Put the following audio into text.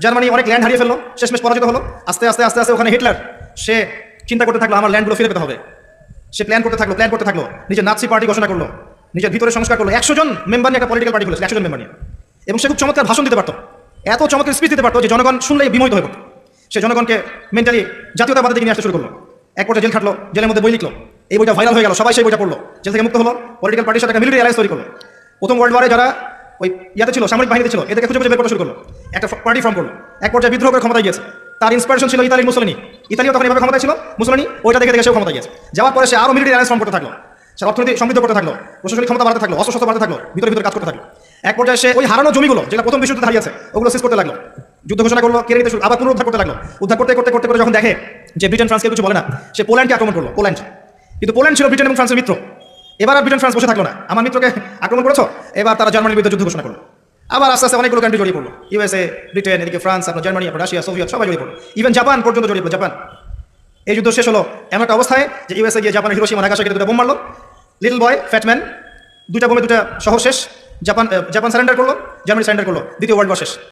Germany অনেক land হারিয়ে ফেললো, শেষমেশ পরাজিত হলো। আস্তে আস্তে আস্তে আস্তে ওখানে হিটলার সে চিন্তা করতে থাকলো আমার ল্যান্ডগুলো ফিরে পেতে হবে। সে প্ল্যান করতে থাকলো, নিজের নাৎসি পার্টি ঘোষণা করলো, নিজের ভিতরে সংস্কার করলো। 100 জন মেম্বার নিয়ে একটা পলিটিক্যাল পার্টি খুলেছে, 100 জন মেম্বার নিয়ে। এবং সে খুব চমৎকার ভাষণ দিতে পারতো, এত চমৎকার স্পিচ দিতে পারতো যে জনগণ শুনলেই বিমোহিত হয়ে পড়তো। সে জনগণকে মেন্টালি জাতীয়তাবাদের দিকে নিয়ে আসতে শুরু করলো। এক পর্যায়ে জেল খাটলো, জেলের মধ্যে বই লিখলো, এই বইটা ভাইরাল হয়ে গেল, সবাই সেই বইটা পড়লো, জেল থেকে মুক্ত হলো, পলিটিক্যাল পার্টির সাথে একটা মিলিটারি অ্যালায়েন্স তৈরি করলো। প্রথম ওয়ার্ল্ড ওয়ারে যারা ওই ইয়াতে ছিল, সামরিক বাহিনীতে ছিল, এদেরকে খুঁজে খুঁজে বের করতে শুরু করলো, একটা পার্টি ফর্ম করলো। এক পর্যায়ে বিদ্রোহ করে ক্ষমতায় গিয়েছে। তার ইন্সপিরেশন ছিল ইতালির মুসলিনি। ইতালিও তখন এভাবে ক্ষমতায় ছিল, মুসলিনি ওইটা দেখে দেখে সেও ক্ষমতায় গিয়েছে। যাওয়ার পরে সে আরও মিলিটারি অ্যালায়েন্স ফর্ম করতে থাকলো, সে অর্থনীতি সমৃদ্ধ করতে থাকলো, প্রশাসনিক ক্ষমতা বাড়াতে থাকলো, অস্ত্র বাড়াতে থাকলো, ভিতরে ভিতরে কাজ করতে থাকলো। এক পর্যায়ে সে ওই হারানো জমিগুলো যেটা প্রথম বিশ্বযুদ্ধে হারিয়েছে ওগুলো শেষ করতে লাগলো, যুদ্ধ ঘোষণা করলো, কেড়ে নিতে শুরু, আবার পুনরুদ্ধার করতে লাগলো। উদ্ধার করতে করতে করতে করে যখন দেখে যে ব্রিটেন ফ্রান্সকে কিছু বলে না, সে পোল্যান্ডকে আক্রমণ করলো। কিন্তু পোল্যান্ড ছিল ব্রিটেন এবং ফ্রান্সের মিত্র। এবার আর ব্রিটেন ফ্রান্স বসে থাকলো না, আমার মিত্রকে আক্রমণ করেছো, এবার তারা জার্মানির বিরুদ্ধে যুদ্ধ ঘোষণা করলো। আবার আস্তে আস্তে অনেকগুলো কান্ট্রি জড়িয়ে পড়লো, ইউএসএ, ব্রিটেন, এদিকে ফ্রান্স, আপনার জার্মানি, আপনার রাশিয়া, সোভিয়েত সবাই জড়িয়ে পড়লো, ইভেন জাপান পর্যন্ত জড়িয়ে পড়লো। জাপান, এই যুদ্ধ শেষ হলো এমন একটা অবস্থায় যে ইউএসএ গিয়ে জাপানের হিরোশিমা নাগাসাকিতে দুটো বোম মারলো। লিটল বয়, ফ্যাটম্যান, দুইটা বোমে দুটা শহর শেষ। জাপান সারেন্ডার করলো, জার্মানি সারেন্ডার করলো, দ্বিতীয় ওয়ার্ল্ড ওয়ার শেষ।